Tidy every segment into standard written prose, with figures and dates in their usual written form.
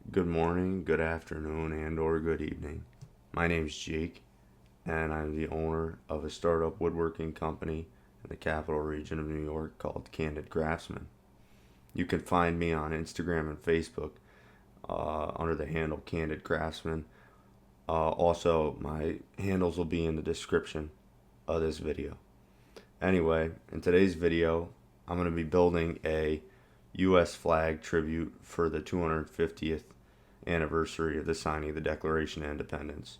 Good morning, good afternoon, and or good evening. My name's Jake, and I'm the owner of a startup woodworking company in the capital region of New York called Candid Craftsman. You can find me on Instagram and Facebook under the handle Candid Craftsman. Also, my handles will be in the description of this video. Anyway, in today's video, I'm going to be building a U.S. flag tribute for the 250th anniversary of the signing of the Declaration of Independence.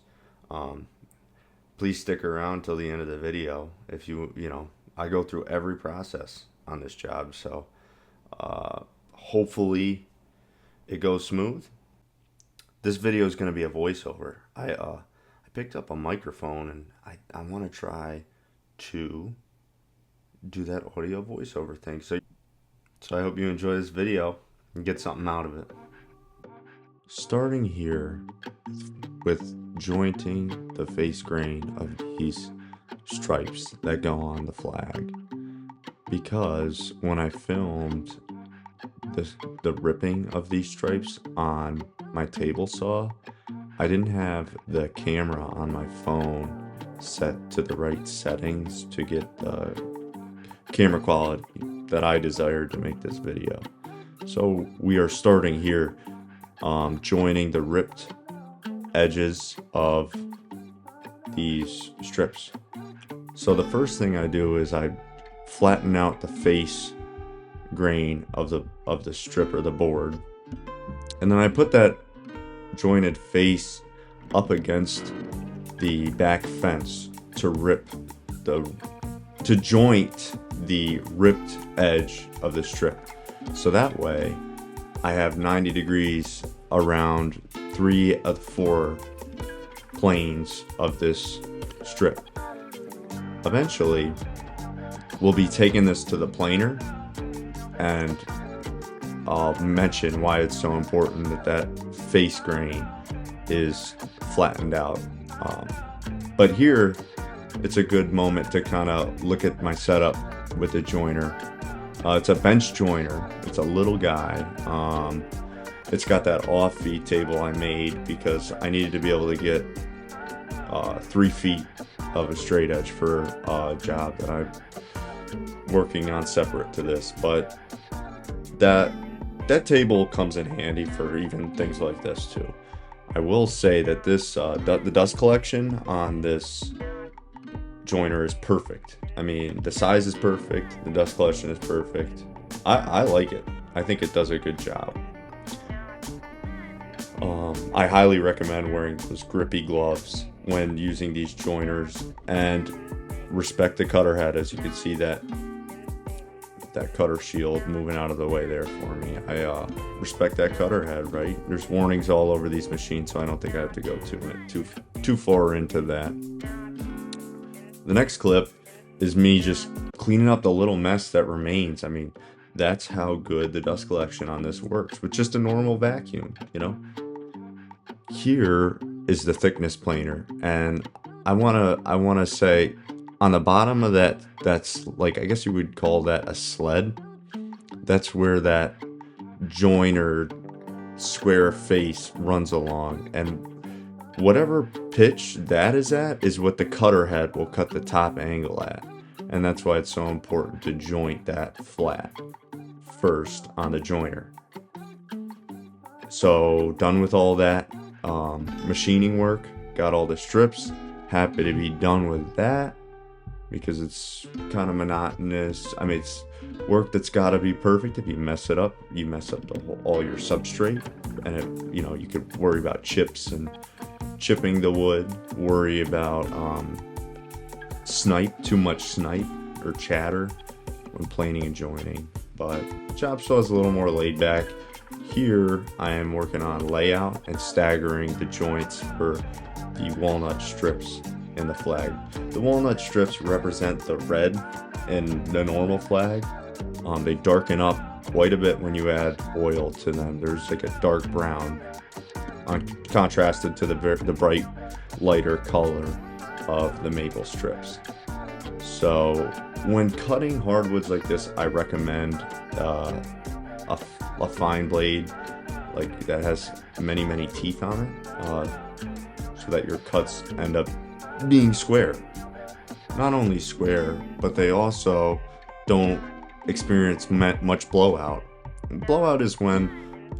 Please stick around till the end of the video. If I go through every process on this job, so hopefully it goes smooth. This video is going to be a voiceover. I picked up a microphone and I want to try to do that audio voiceover thing. So I hope you enjoy this video and get something out of it. Starting here with jointing the face grain of these stripes that go on the flag, because when I filmed the ripping of these stripes on my table saw, I didn't have the camera on my phone set to the right settings to get the camera quality that I desired to make this video. So we are starting here, joining the ripped edges of these strips. So the first thing I do is I flatten out the face grain of the strip or the board, and then I put that jointed face up against the back fence to joint the ripped edge of the strip. So that way I have 90 degrees around 3 of the 4 planes of this strip. Eventually we'll be taking this to the planer, and I'll mention why it's so important that face grain is flattened out. But here it's a good moment to kind of look at my setup with the joiner. It's a bench joiner. It's a little guy. It's got that off-feet table I made because I needed to be able to get 3 feet of a straight edge for a job that I'm working on separate to this. But that table comes in handy for even things like this too. I will say that this the dust collection on this joiner is perfect. I mean, the size is perfect, the dust collection is perfect. I like it. I think it does a good job. I highly recommend wearing those grippy gloves when using these joiners, and respect the cutter head. As you can see that cutter shield moving out of the way there for me. I respect that cutter head, right? There's warnings all over these machines, so I don't think I have to go too far into that. The next clip is me just cleaning up the little mess that remains. I mean, that's how good the dust collection on this works with just a normal vacuum, Here is the thickness planer, and I wanna say on the bottom of that, that's like, I guess you would call that a sled. That's where that joiner square face runs along, and whatever pitch that is at is what the cutter head will cut the top angle at. And that's why it's so important to joint that flat first on the joiner. So done with all that machining work, got all the strips, happy to be done with that because it's kind of monotonous. I mean, it's work that's got to be perfect. If you mess it up, you mess up all your substrate, and you could worry about chips and chipping the wood, worry about too much snipe or chatter when planing and joining. But job saw is a little more laid back. Here I am working on layout and staggering the joints for the walnut strips in the flag. The walnut strips represent the red in the normal flag. They darken up quite a bit when you add oil to them. There's like a dark brown contrasted to the bright lighter color of the maple strips. So when cutting hardwoods like this, I recommend a fine blade like that has many teeth on it, so that your cuts end up being square. Not only square, but they also don't experience much blowout. And blowout is when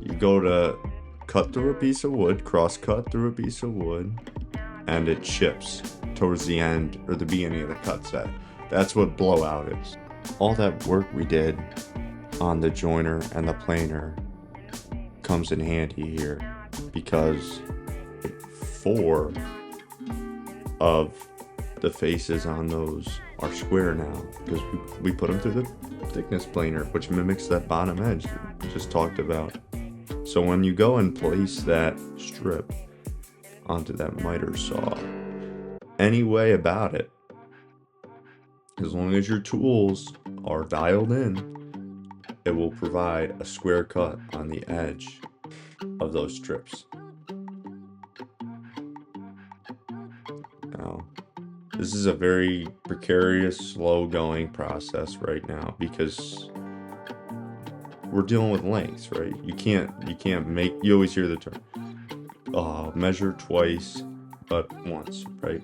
you go to cut through a piece of wood, cross cut through a piece of wood, and it chips towards the end or the beginning of the cut set. That's what blowout is. All that work we did on the joiner and the planer comes in handy here, because 4 of the faces on those are square now, because we put them through the thickness planer, which mimics that bottom edge that we just talked about. So when you go and place that strip onto that miter saw, any way about it, as long as your tools are dialed in, it will provide a square cut on the edge of those strips. Now, this is a very precarious, slow-going process right now, because we're dealing with lengths, right? You can't make, you always hear the term, measure twice, but once, right?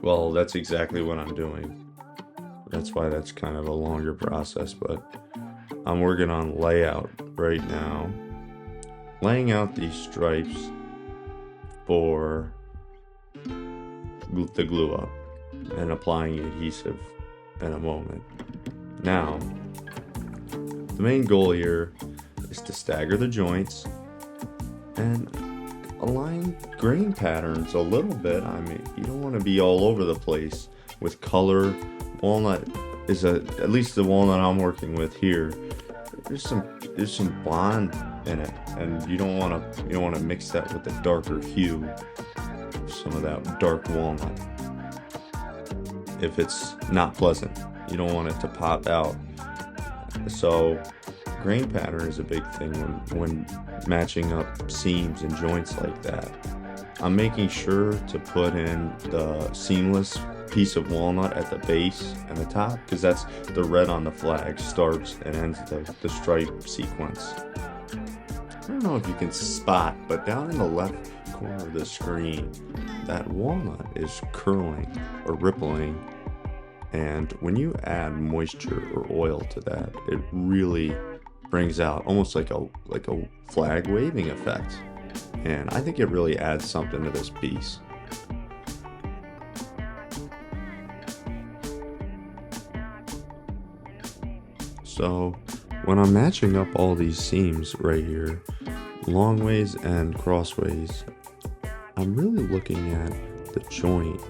Well, that's exactly what I'm doing. That's why that's kind of a longer process, but I'm working on layout right now. Laying out these stripes for the glue up and applying adhesive in a moment. Now, the main goal here is to stagger the joints and align grain patterns a little bit. I mean, you don't want to be all over the place with color. Walnut is at least the walnut I'm working with here. There's some blonde in it, and you don't want to mix that with the darker hue, some of that dark walnut. If it's not pleasant, you don't want it to pop out. So grain pattern is a big thing when matching up seams and joints like that. I'm making sure to put in the seamless piece of walnut at the base and the top, because that's the red on the flag starts and ends the stripe sequence. I don't know if you can spot, but down in the left corner of the screen, that walnut is curling or rippling, and when you add moisture or oil to that, it really brings out almost like a flag waving effect, and I think it really adds something to this piece. So when I'm matching up all these seams right here, long ways and crossways, I'm really looking at the joint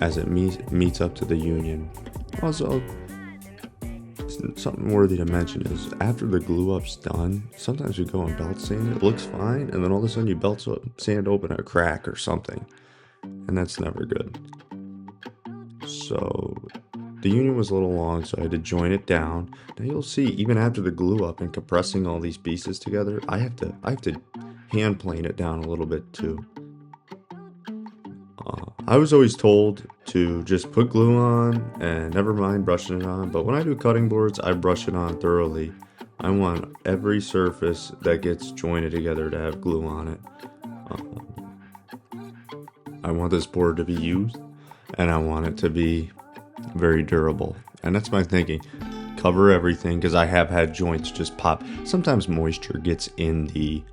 as it meets up to the union. Also, something worthy to mention is after the glue up's done, sometimes you go and belt sand it looks fine, and then all of a sudden you belt sand open a crack or something, and that's never good. So the union was a little long, so I had to join it down. Now you'll see, even after the glue up and compressing all these pieces together, I have to hand plane it down a little bit too. I was always told to just put glue on and never mind brushing it on, but when I do cutting boards, I brush it on thoroughly. I want every surface that gets jointed together to have glue on it. I want this board to be used, and I want it to be very durable, and that's my thinking. Cover everything, because I have had joints just pop. Sometimes moisture gets in the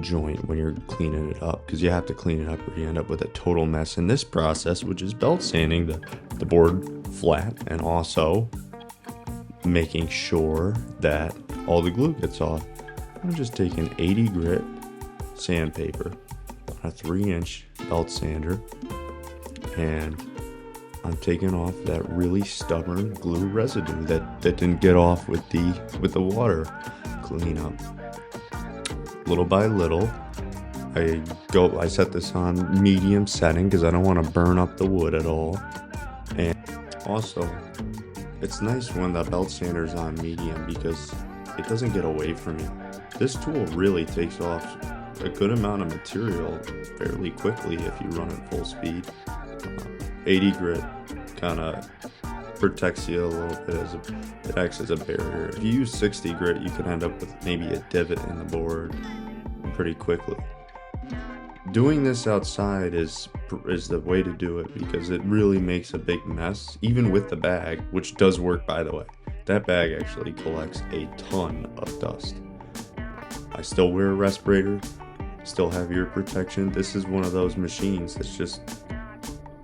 joint when you're cleaning it up, because you have to clean it up or you end up with a total mess in this process, which is belt sanding the board flat and also making sure that all the glue gets off. I'm just taking 80 grit sandpaper on a 3-inch belt sander, and I'm taking off that really stubborn glue residue that didn't get off with the water cleanup. Little by little, I set this on medium setting because I don't want to burn up the wood at all. And also, it's nice when the belt sander's on medium because it doesn't get away from you. This tool really takes off a good amount of material fairly quickly if you run at full speed. 80 grit kind of protects you a little bit it acts as a barrier. If you use 60 grit, you can end up with maybe a divot in the board pretty quickly. Doing this outside is the way to do it, because it really makes a big mess, even with the bag, which does work, by the way. That bag actually collects a ton of dust. I still wear a respirator, still have ear protection. This is one of those machines that's just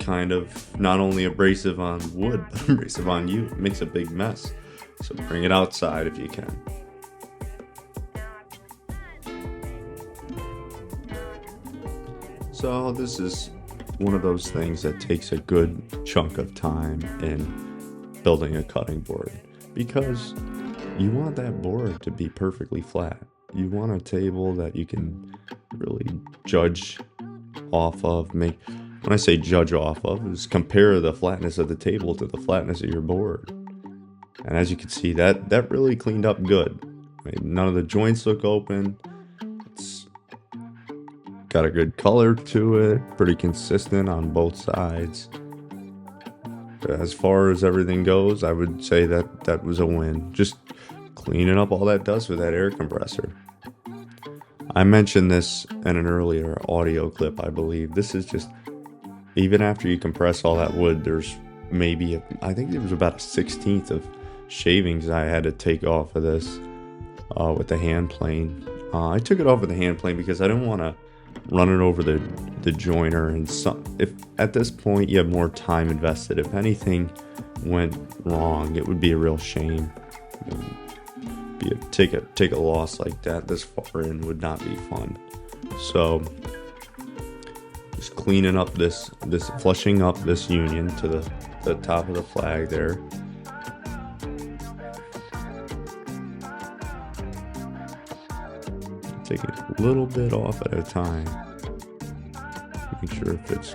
kind of not only abrasive on wood, but abrasive on you. It makes a big mess. So bring it outside if you can. So this is one of those things that takes a good chunk of time in building a cutting board, because you want that board to be perfectly flat. You want a table that you can really judge off of. When I say judge off of, is compare the flatness of the table to the flatness of your board. And as you can see, that really cleaned up good. I mean, none of the joints look open. It's got a good color to it, pretty consistent on both sides. But as far as everything goes, I would say that was a win. Just cleaning up all that dust with that air compressor. I mentioned this in an earlier audio clip, I believe. This is just, even after you compress all that wood, there's maybe, I think there was about a 1/16 of shavings I had to take off of this with the hand plane. I took it off with the hand plane because I didn't want to run it over the joiner, and if at this point you have more time invested, if anything went wrong, it would be a real shame. Take a loss like that this far in would not be fun. So just cleaning up this flushing up this union to the top of the flag there. Take it a little bit off at a time. Make sure it fits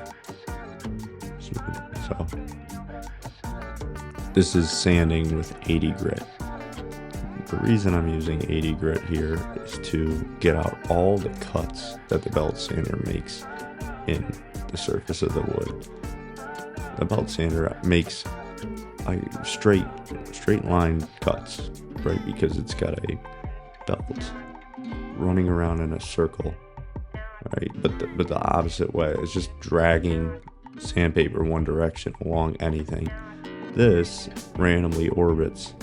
smooth. So this is sanding with 80 grit. The reason I'm using 80 grit here is to get out all the cuts that the belt sander makes in the surface of the wood. The belt sander makes straight line cuts, right? Because it's got a belt running around in a circle, right? But the opposite way. It's just dragging sandpaper one direction along anything. This randomly orbits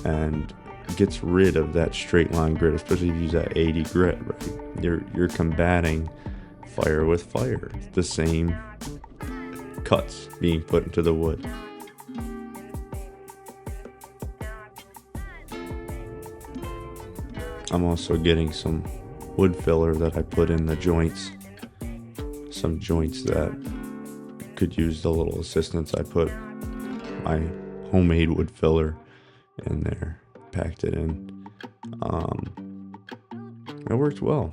and gets rid of that straight line grit, especially if you use that 80 grit, right? You're combating fire with fire. It's the same cuts being put into the wood. I'm also getting some wood filler that I put in the joints. Some joints that could use the little assistance. I put my homemade wood filler in there, packed it in. It worked well.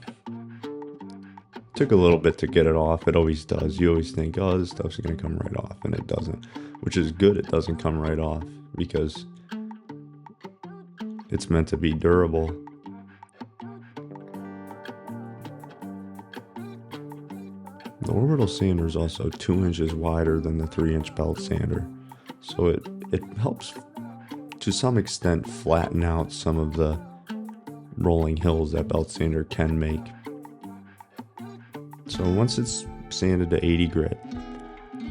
Took a little bit to get it off. It always does. You always think, oh, this stuff's gonna come right off, and it doesn't. Which is good. It doesn't come right off because it's meant to be durable. The orbital sander is also 2 inches wider than the 3-inch belt sander, so it helps to some extent flatten out some of the rolling hills that belt sander can make. So once it's sanded to 80 grit,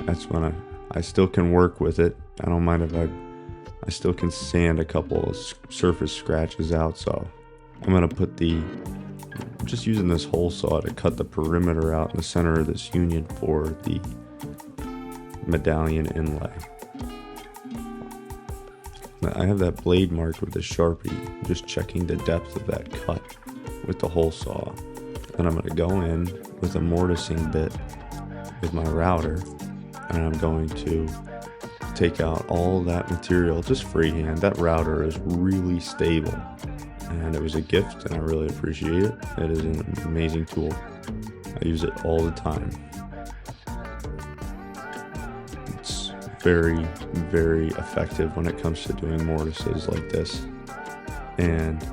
that's when I still can work with it. I don't mind if I still can sand a couple of surface scratches out. So I'm gonna put just using this hole saw to cut the perimeter out in the center of this union for the medallion inlay. I have that blade marked with a Sharpie, just checking the depth of that cut with the hole saw. Then I'm going to go in with a mortising bit with my router, and I'm going to take out all that material just freehand. That router is really stable, and it was a gift, and I really appreciate it. It is an amazing tool. I use it all the time. It's very, very effective when it comes to doing mortises like this. And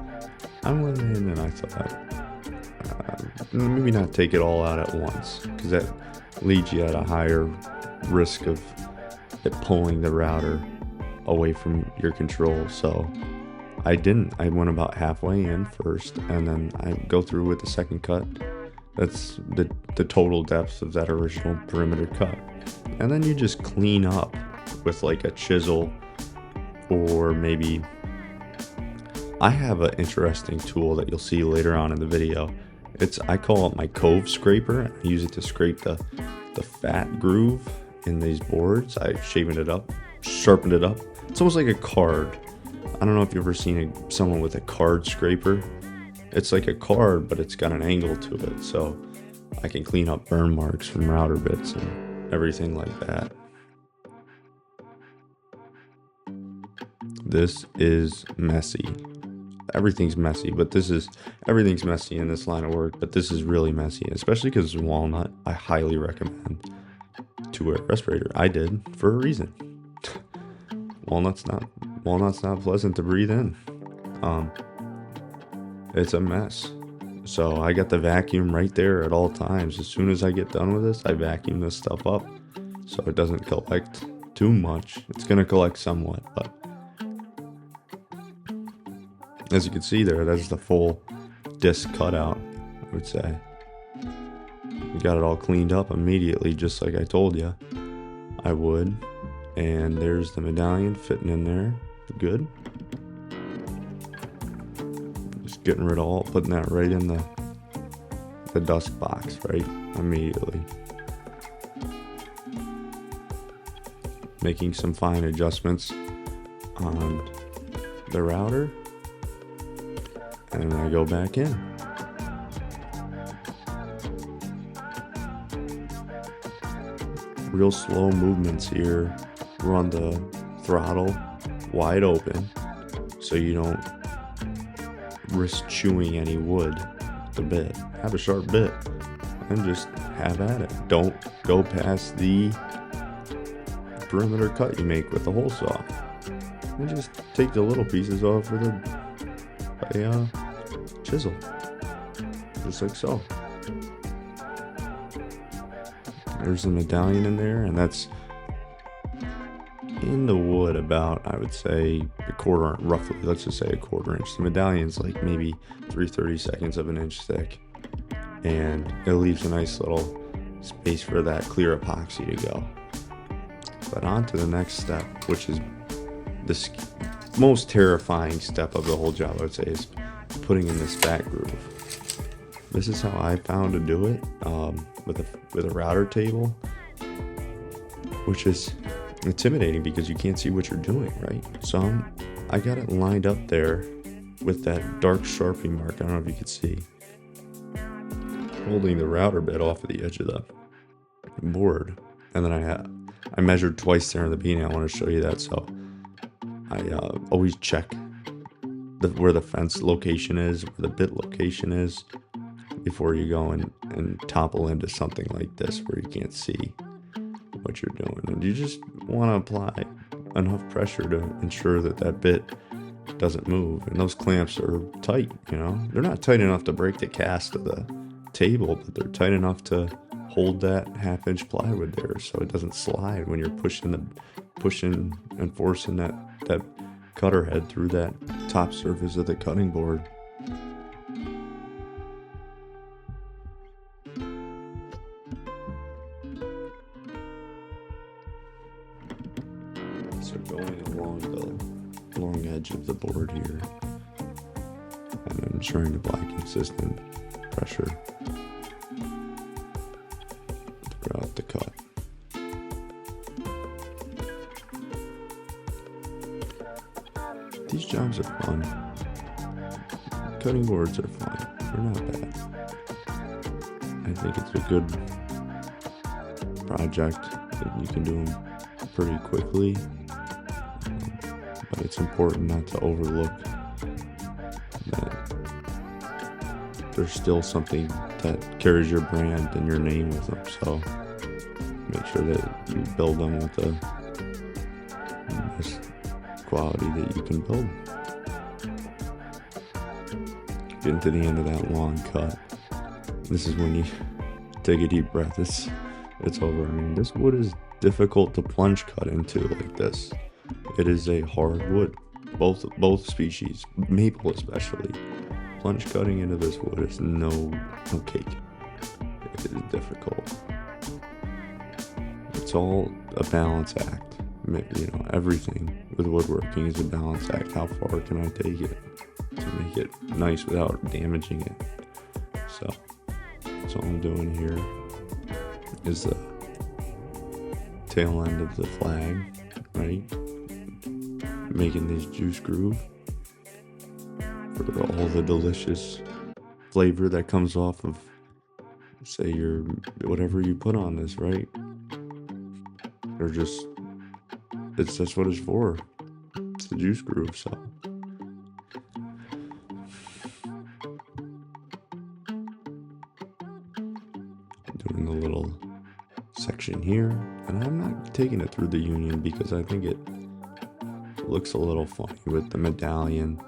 I went in and I thought, maybe not take it all out at once, because that leads you at a higher risk of it pulling the router away from your control. So I didn't. I went about halfway in first, and then I go through with the second cut. That's the total depth of that original perimeter cut. And then you just clean up with like a chisel, or maybe I have an interesting tool that you'll see later on in the video. I call it my cove scraper. I use it to scrape the fat groove in these boards. I sharpened it up. It's almost like a card. I don't know if you've ever seen someone with a card scraper. It's like a card, but it's got an angle to it, so I can clean up burn marks from router bits and everything like that. This is messy. Everything's messy, but everything's messy in this line of work, but this is really messy, especially because it's walnut. I highly recommend to wear a respirator. I did, for a reason. Walnut's not pleasant to breathe in. It's a mess. So I got the vacuum right there at all times. As soon as I get done with this, I vacuum this stuff up so it doesn't collect too much. It's gonna collect somewhat, but as you can see there, that's the full disc cutout, I would say. You got it all cleaned up immediately, just like I told you I would. And there's the medallion fitting in there. Good. Just getting rid of all, putting that right in the dust box, right? Immediately. Making some fine adjustments on the router. And then I go back in. Real slow movements here. Run the throttle wide open so you don't risk chewing any wood. The bit. Have a sharp bit and just have at it. Don't go past the perimeter cut you make with the hole saw. And just take the little pieces off with a chisel, just like so. There's the medallion in there, and that's in the wood about, I would say, roughly, let's just say a quarter inch. The medallion's like maybe 3/32 of an inch thick, and it leaves a nice little space for that clear epoxy to go. But on to the next step, which is the most terrifying step of the whole job, I would say, is putting in this fat groove. This is how I found to do it, with a router table, which is intimidating because you can't see what you're doing, right? So I got it lined up there with that dark Sharpie mark. I don't know if you can see, holding the router bit off of the edge of the board, and then I measured twice there in the beginning. I want to show you that, so I always check where the fence location is, where the bit location is, before you go and topple into something like this where you can't see what you're doing. And you just want to apply enough pressure to ensure that that bit doesn't move. And those clamps are tight, you know. They're not tight enough to break the cast of the table, but they're tight enough to hold that 1/2 inch plywood there so it doesn't slide when you're pushing and forcing that cutter head through that top surface of the cutting board. So going along the long edge of the board here, and ensuring to apply consistent pressure throughout the cut. These jobs are fun. Cutting boards are fun. They're not bad. I think it's a good project that you can do them pretty quickly. But it's important not to overlook that there's still something that carries your brand and your name with them. So make sure that you build them with the best quality that you can build. Getting to the end of that long cut. This is when you take a deep breath. It's over. I mean, this wood is difficult to plunge cut into like this. It is a hard wood, both species, maple especially. Plunge cutting into this wood is no cake. It is difficult. It's all a balance act. You know, everything with woodworking is a balance act. How far can I take it to make it nice without damaging it? So all I'm doing here is the tail end of the flag, right? Making this juice groove for all the delicious flavor that comes off of, say, your whatever you put on this, right? Or just, it's just what it's for. It's the juice groove. So doing a little section here, and I'm not taking it through the union because I think it looks a little funny with the medallion.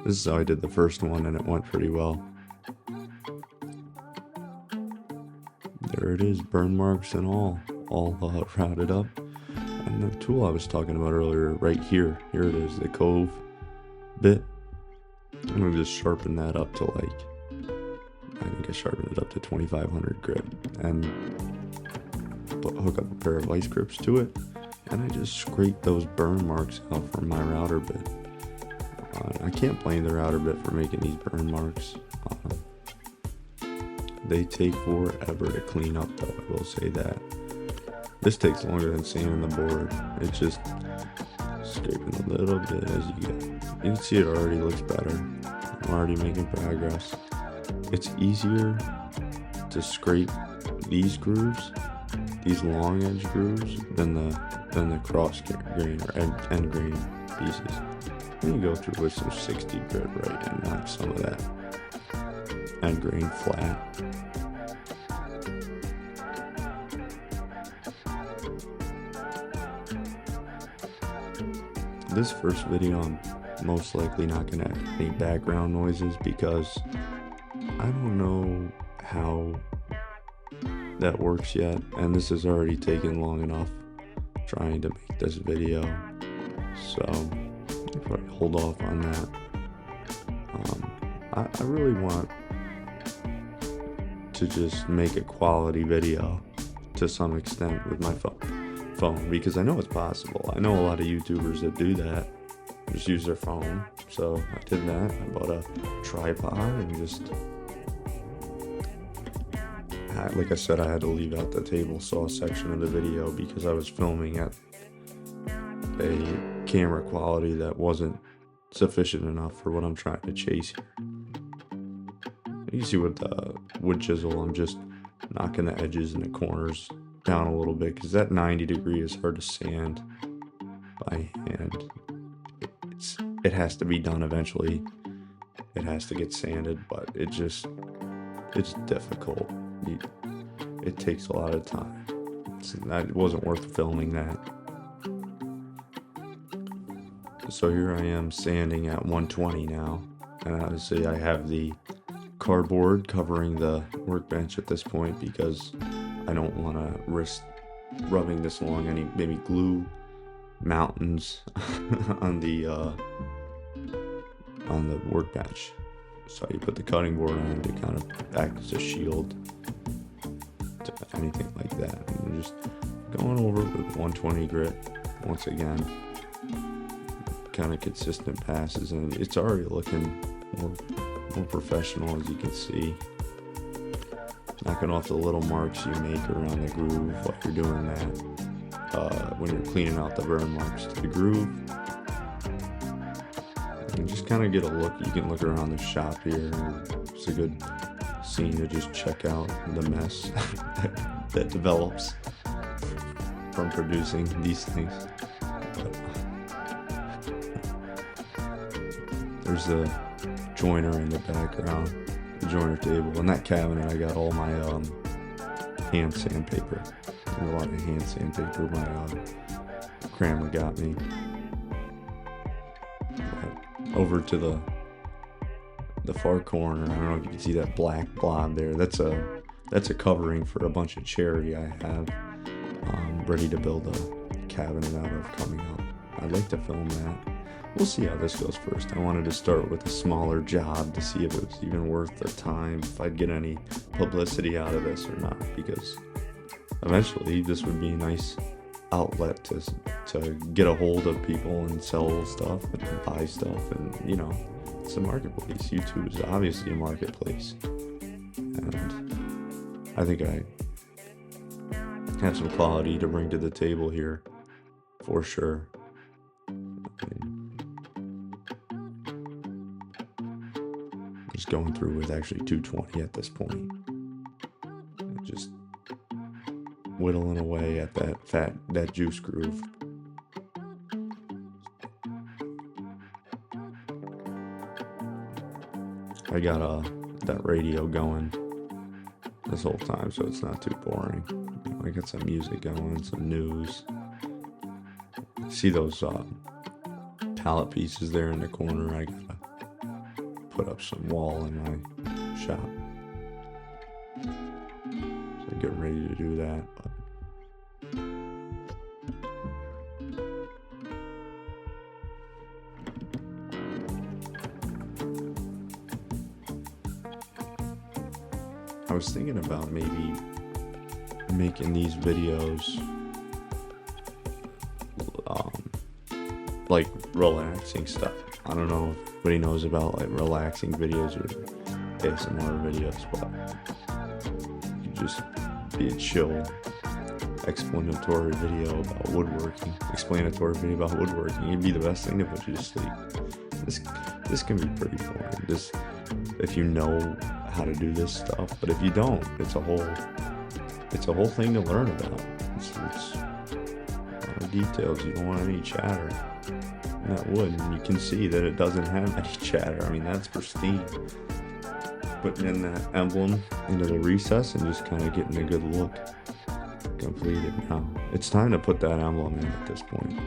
This is how I did the first one, and it went pretty well. There it is, burn marks and all routed up. And the tool I was talking about earlier, right here it is, the cove bit. I'm gonna just sharpen that up to I think I sharpened it up to 2500 grit, and hook up a pair of vice grips to it, and I just scrape those burn marks out from my router bit. I can't blame the router bit for making these burn marks. They take forever to clean up, though, I will say that. This takes longer than sanding the board. It's just scraping a little bit as you get. You can see it already looks better. I'm already making progress. It's easier to scrape these grooves, these long edge grooves, than the cross grain or end grain pieces. I'm gonna go through with some 60 grit, right, and knock some of that end grain flat. This first video, I'm most likely not going to have any background noises because I don't know how that works yet, and this has already taken long enough trying to make this video, so I'll probably hold off on that. I really want to just make a quality video to some extent with my phone because I know it's possible. I know a lot of YouTubers that do that, just use their phone. So I did that. I bought a tripod and just, like I said, I had to leave out the table saw section of the video because I was filming at a camera quality that wasn't sufficient enough for what I'm trying to chase here. You see with the wood chisel, I'm just knocking the edges and the corners down a little bit because that 90 degree is hard to sand by hand. It has to be done eventually. It has to get sanded, but it's difficult. It takes a lot of time. It wasn't worth filming that. So here I am sanding at 120 now, and obviously I have the cardboard covering the workbench at this point because I don't want to risk rubbing this along any maybe glue mountains on the workbench. So you put the cutting board on to kind of act as a shield to anything like that. And we're just going over with 120 grit once again, kind of consistent passes, and it's already looking more professional, as you can see. Knocking off the little marks you make around the groove while you're doing that. When you're cleaning out the burn marks to the groove. And just kind of get a look. You can look around the shop here. It's a good scene to just check out the mess that develops from producing these things. There's the joiner in the background, the joiner table. In that cabinet I got all my hand sandpaper. A lot of hand sandpaper my grandma got me. But over to the far corner, I don't know if you can see that black blob there. That's a covering for a bunch of cherry I have ready to build a cabinet out of coming up. I'd like to film that. We'll see how this goes first. I wanted to start with a smaller job to see if it was even worth the time, if I'd get any publicity out of this or not, because eventually this would be a nice outlet to get a hold of people and sell stuff and buy stuff, and you know, it's a marketplace. YouTube is obviously a marketplace, and I think I have some quality to bring to the table here for sure. Just going through with actually 220 at this point, just whittling away at that juice groove. I got that radio going this whole time, so it's not too boring. You know, I got some music going, some news. See those pallet pieces there in the corner? I gotta put up some wall in my shop. So getting ready to do that. I was thinking about maybe making these videos like relaxing stuff. I don't know if anybody knows about like relaxing videos or ASMR videos, but you just be a chill explanatory video about woodworking. It'd be the best thing to put you to sleep. This can be pretty boring. This, if you know how to do this stuff, but if you don't, it's a whole thing to learn about. It's a lot of details. You don't want any chatter in that wood, and you can see that it doesn't have any chatter. I mean, that's pristine. Putting in that emblem into the recess and just kind of getting a good look completed. Now it's time to put that emblem in at this point.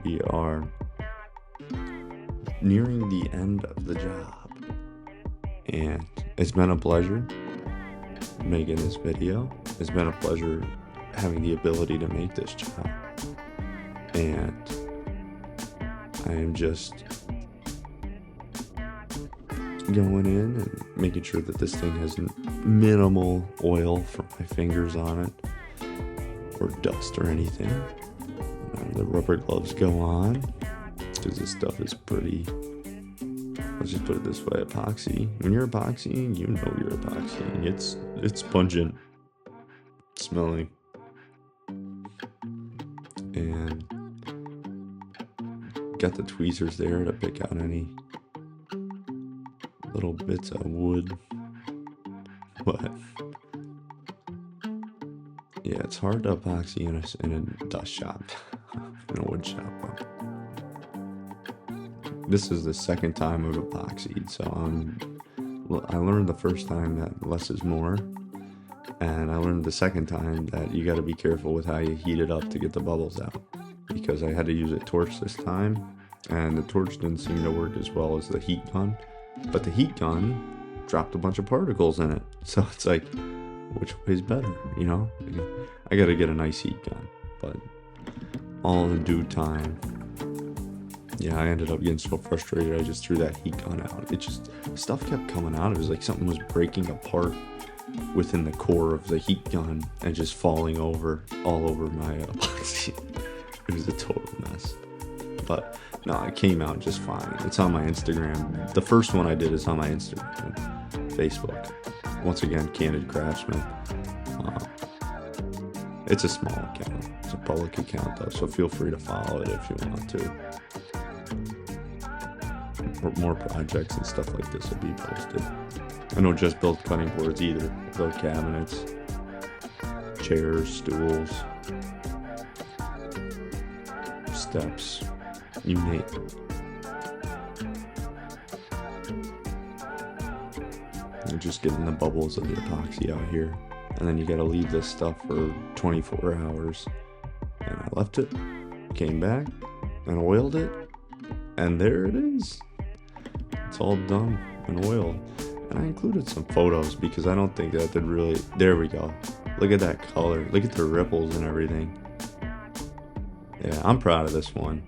We are nearing the end of the job, and it's been a pleasure making this video. It's been a pleasure having the ability to make this job, and I am just going in and making sure that this thing has minimal oil from my fingers on it, or dust or anything. The rubber gloves go on, because this stuff is pretty, let's just put it this way, epoxy. When you're epoxying, you know you're epoxying. It's pungent smelling. And got the tweezers there to pick out any little bits of wood. But yeah, it's hard to epoxy in a dust shop, in a wood shop. This is the second time I've epoxied, so I learned the first time that less is more, and I learned the second time that you got to be careful with how you heat it up to get the bubbles out, because I had to use a torch this time, and the torch didn't seem to work as well as the heat gun, but the heat gun dropped a bunch of particles in it, so it's like, which way's better, you know? I got to get a nice heat gun, but all in due time. Yeah, I ended up getting so frustrated, I just threw that heat gun out. Stuff kept coming out. It was like something was breaking apart within the core of the heat gun and just falling over, all over my epoxy. It was a total mess. But no, it came out just fine. It's on my Instagram. The first one I did is on my Instagram and Facebook. Once again, Candid Craftsman. It's a small account. It's a public account though, so feel free to follow it if you want to. More projects and stuff like this will be posted. I don't just build cutting boards either. I build cabinets, chairs, stools, steps, you name it. You're just getting the bubbles of the epoxy out here. And then you gotta leave this stuff for 24 hours. And I left it, came back, and oiled it, and there it is. It's all done and oiled. And I included some photos because I don't think that did really, there we go. Look at that color, look at the ripples and everything. Yeah, I'm proud of this one.